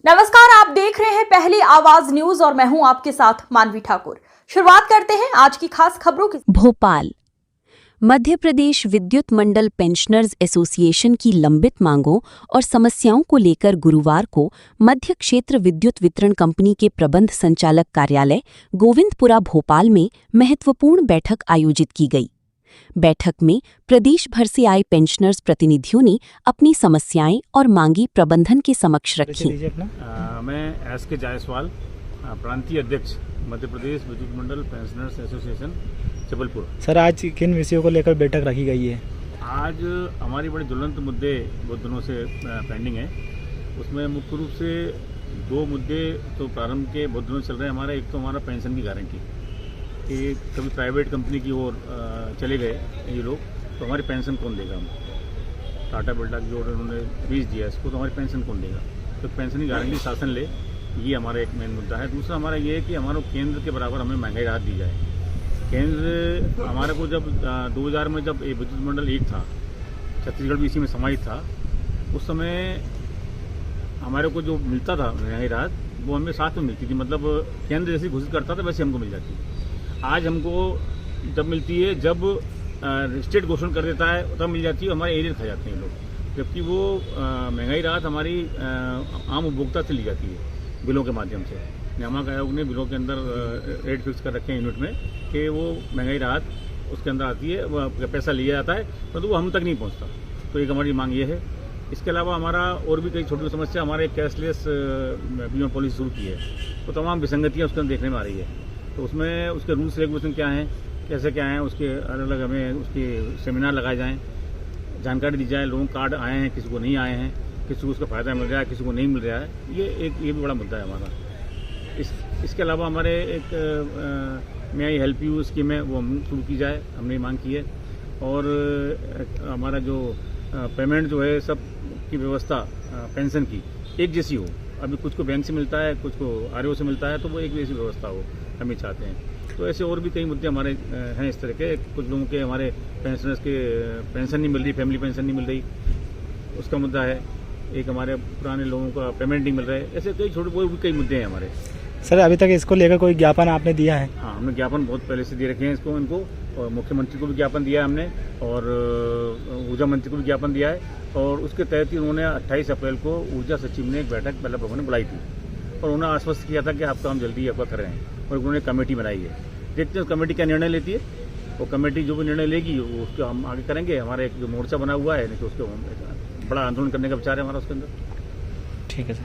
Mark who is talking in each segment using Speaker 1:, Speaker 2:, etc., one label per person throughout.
Speaker 1: नमस्कार, आप देख रहे हैं पहली आवाज न्यूज और मैं हूं आपके साथ मानवी ठाकुर। शुरुआत करते हैं आज की खास खबरों की।
Speaker 2: भोपाल मध्य प्रदेश विद्युत मंडल पेंशनर्स एसोसिएशन की लंबित मांगों और समस्याओं को लेकर गुरुवार को मध्य क्षेत्र विद्युत वितरण कंपनी के प्रबंध संचालक कार्यालय गोविंदपुरा भोपाल में महत्वपूर्ण बैठक आयोजित की गई। बैठक में प्रदेश भर से आए पेंशनर्स प्रतिनिधियों ने अपनी समस्याएं और मांगी प्रबंधन के समक्ष रखी।
Speaker 3: मैं एस के जायसवाल, प्रांतीय अध्यक्ष मध्य प्रदेश विद्युत मंडल पेंशनर्स एसोसिएशन जबलपुर।
Speaker 4: सर, आज किन विषयों को लेकर बैठक रखी गई है?
Speaker 3: आज हमारी बड़े ज्वलंत मुद्दे बहुत दिनों से पेंडिंग है। उसमें मुख्य रूप से दो मुद्दे तो प्रारंभ के बहुत दिनों चल रहे हैं हमारे। एक तो हमारा पेंशन की गारंटी कि कभी प्राइवेट कंपनी की ओर चले गए ये लोग तो हमारी पेंशन कौन देगा। हम टाटा बिरला की ओर उन्होंने बीज दिया इसको, तो हमारी पेंशन कौन देगा। तो पेंशन की गारंटी शासन ले, ये हमारा एक मेन मुद्दा है। दूसरा हमारा ये है कि हमारे केंद्र के बराबर हमें महंगाई राहत दी जाए। केंद्र हमारे को जब 2000 में जब विद्युत मंडल एक था, छत्तीसगढ़ भी इसी में समाहित था, उस समय हमारे को जो मिलता था महंगाई राहत वो हमें साथ में मिलती थी। मतलब केंद्र जैसे घोषित करता था वैसे हमको मिल जाती है। आज हमको जब मिलती है, जब स्टेट घोषणा कर देता है तब मिल जाती है, हमारे एरियर खा जाते हैं लोग। जबकि वो महंगाई राहत हमारी आम उपभोक्ता से ली जाती है बिलों के माध्यम से। नियामक आयोग ने बिलों के अंदर रेट फिक्स कर रखे हैं यूनिट में कि वो महंगाई राहत उसके अंदर आती है, वो पैसा लिया जाता है परंतु वो हम तक नहीं पहुंचता। तो एक हमारी मांग ये है। इसके अलावा हमारा और भी कई छोटी समस्या, हमारे कैशलेस बीमा पॉलिसी शुरू की है तो तमाम विसंगतियाँ उसके अंदर देखने में आ रही है। तो उसमें उसके रूल्स रेगुलेशन क्या हैं, कैसे क्या हैं, उसके अलग अलग हमें उसके सेमिनार लगाए जाएँ, जानकारी दी जाए। लोगों कार्ड आए हैं, किसी को नहीं आए हैं, किसी को उसका फ़ायदा मिल रहा है, किसी को नहीं मिल रहा है। ये भी बड़ा मुद्दा है हमारा। इसके अलावा हमारे एक मे आई हेल्प यू स्कीम है, वो हम शुरू की जाए, हमने मांग की है। और हमारा जो पेमेंट जो है सब की व्यवस्था पेंशन की एक जैसी हो। अभी कुछ को बैंक से मिलता है, कुछ को आरओ से मिलता है, तो वो एक जैसी व्यवस्था हो, हम ही चाहते हैं। तो ऐसे और भी कई मुद्दे हमारे हैं इस तरह के। कुछ लोगों के हमारे पेंशनर्स के पेंशन नहीं मिल रही, फैमिली पेंशन नहीं मिल रही, उसका मुद्दा है। एक हमारे पुराने लोगों का पेमेंट नहीं मिल रहा है। ऐसे कई छोटे बहुत भी कई मुद्दे हैं हमारे।
Speaker 4: सर, अभी तक इसको लेकर कोई ज्ञापन आपने दिया है?
Speaker 3: हाँ, हमने ज्ञापन बहुत पहले से दे रखे हैं इनको, और मुख्यमंत्री को भी ज्ञापन दिया है हमने, और ऊर्जा मंत्री को भी ज्ञापन दिया है। और उसके तहत ही उन्होंने 28 अप्रैल को ऊर्जा सचिव ने एक बैठक पहला भवन में बुलाई थी और उन्होंने आश्वस्त किया था कि आप काम जल्दी आपका कर रहे हैं। और उन्होंने कमेटी बनाई है, देखते हैं कमेटी क्या निर्णय लेती है। वो कमेटी जो भी निर्णय लेगी उसको हम आगे करेंगे। हमारा एक जो मोर्चा बना हुआ है, नहीं उसको बड़ा आंदोलन करने का विचार है हमारा उसके अंदर।
Speaker 4: ठीक है सर।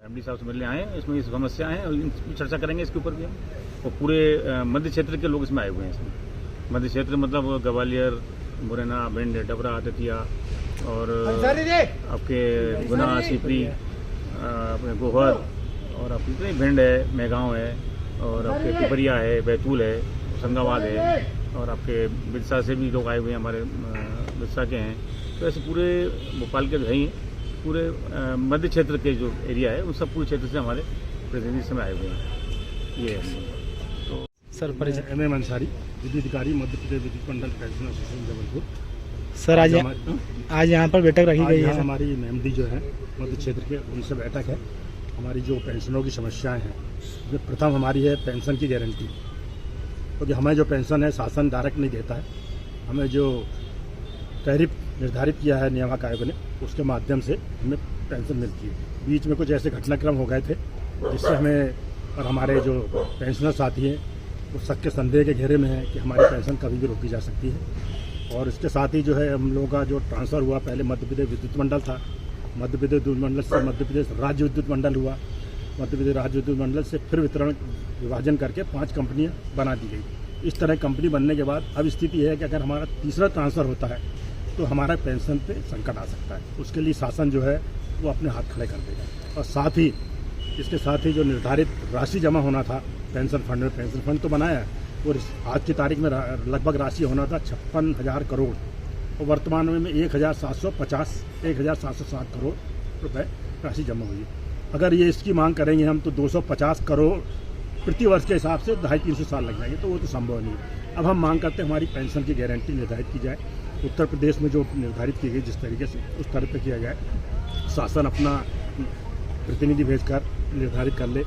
Speaker 3: एमडी साहब से मिलने आए हैं, इसमें समस्या है और चर्चा करेंगे इसके ऊपर भी हम। और पूरे मध्य क्षेत्र के लोग इसमें आए हुए हैं। इसमें मध्य क्षेत्र मतलब ग्वालियर, मुरैना, भिंड, डबरा, दतिया और आपके गुना, शिवपुरी, अपने गोहर, और आपके इतने भिंड है, मेगांव है, और आपके पिपरिया है, बैतूल है, होशंगाबाद है, और आपके बिरसा से भी लोग आए हुए हैं, हमारे बिरसा के हैं। तो ऐसे पूरे भोपाल के हैं, पूरे मध्य क्षेत्र के जो एरिया है उन सब पूरे क्षेत्र से हमारे प्रतिनिधि समय आए हुए हैं। ये है। तो
Speaker 4: सर, परिचय।
Speaker 5: एम अंसारी, विद्युत अधिकारी, मध्य प्रदेश विद्युत मंडल पेंशन एसोसिएशन जबलपुर।
Speaker 4: सर, आज यहाँ पर बैठक रखी गई है।
Speaker 5: हमारी एमडी जो है मध्य क्षेत्र के, उनसे बैठक है। हमारी जो पेंशनों की समस्याएं हैं, जो प्रथम हमारी है पेंशन की गारंटी, क्योंकि हमें जो पेंशन है शासन डायरेक्ट नहीं देता है। हमें जो टैरिफ निर्धारित किया है नियामक आयोग ने, उसके माध्यम से हमें पेंशन मिलती है। बीच में कुछ ऐसे घटनाक्रम हो गए थे जिससे हमें और हमारे जो पेंशनर साथी हैं वो शक के संदेह के घेरे में है कि हमारी पेंशन कभी भी रोकी जा सकती है। और इसके साथ ही जो है हम लोगों का जो ट्रांसफ़र हुआ, पहले मध्य प्रदेश विद्युत मंडल था, मध्य प्रदेश विद्युत मंडल से मध्य प्रदेश राज्य विद्युत मंडल हुआ, मध्य प्रदेश राज्य विद्युत मंडल से फिर वितरण विभाजन करके 5 कंपनियाँ बना दी गई। इस तरह कंपनी बनने के बाद अब स्थिति है कि अगर हमारा तीसरा ट्रांसफ़र होता है तो हमारा पेंशन पे संकट आ सकता है। उसके लिए शासन जो है वो अपने हाथ खड़े कर देगा। और साथ ही इसके साथ ही जो निर्धारित राशि जमा होना था पेंशन फंड में, पेंशन फंड तो बनाया है, और आज की तारीख में लगभग राशि होना था 56,000 करोड़, और वर्तमान में 1,707 करोड़ रुपए राशि जमा हुई। अगर ये इसकी मांग करेंगे हम तो 250 करोड़ प्रति वर्ष के हिसाब से 250-300 साल लग जाएंगे, तो वो तो संभव नहीं है। अब हम मांग करते हैं हमारी पेंशन की गारंटी निर्धारित की जाए। उत्तर प्रदेश में जो निर्धारित की गई जिस तरीके से, उस तरह पर किया जाए। शासन अपना प्रतिनिधि भेजकर निर्धारित कर ले,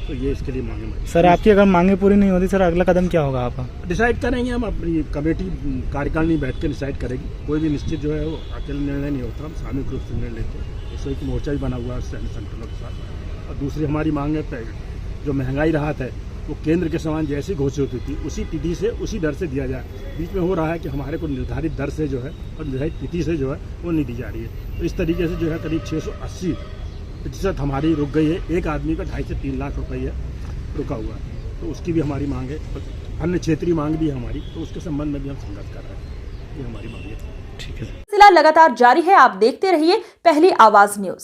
Speaker 5: तो ये इसके लिए मांगे मांगे
Speaker 4: सर आपकी अगर मांगे पूरी नहीं होती सर अगला कदम क्या होगा आपका?
Speaker 5: डिसाइड करेंगे हम, अपनी कमेटी कार्यकारिणी बैठ के डिसाइड करेगी। कोई भी निश्चित जो है वो अकेले निर्णय नहीं होता, हम सामूहिक रूप से निर्णय लेते हैं। इसलिए एक मोर्चा भी बना हुआ है सैन्य संगठनों के साथ। और दूसरी हमारी मांग है, जो महंगाई राहत है वो केंद्र के समान जैसी घोषित हुई थी उसी तिथि से उसी दर से दिया जाए। बीच में हो रहा है कि हमारे को निर्धारित दर से जो है और निर्धारित तिथि से जो है वो नहीं दी जा रही है। तो इस तरीके से जो है करीब 680% हमारी रुक गई है। एक आदमी का 2.5 से 3 लाख रुपये रुका हुआ है, तो उसकी भी हमारी मांग है। अन्य क्षेत्रीय मांग भी है हमारी, तो उसके संबंध में भी हम संघर्ष कर रहे हैं। ये हमारी मांग है।
Speaker 4: ठीक है।
Speaker 1: सिलसिला लगातार जारी है, आप देखते रहिए पहली आवाज न्यूज।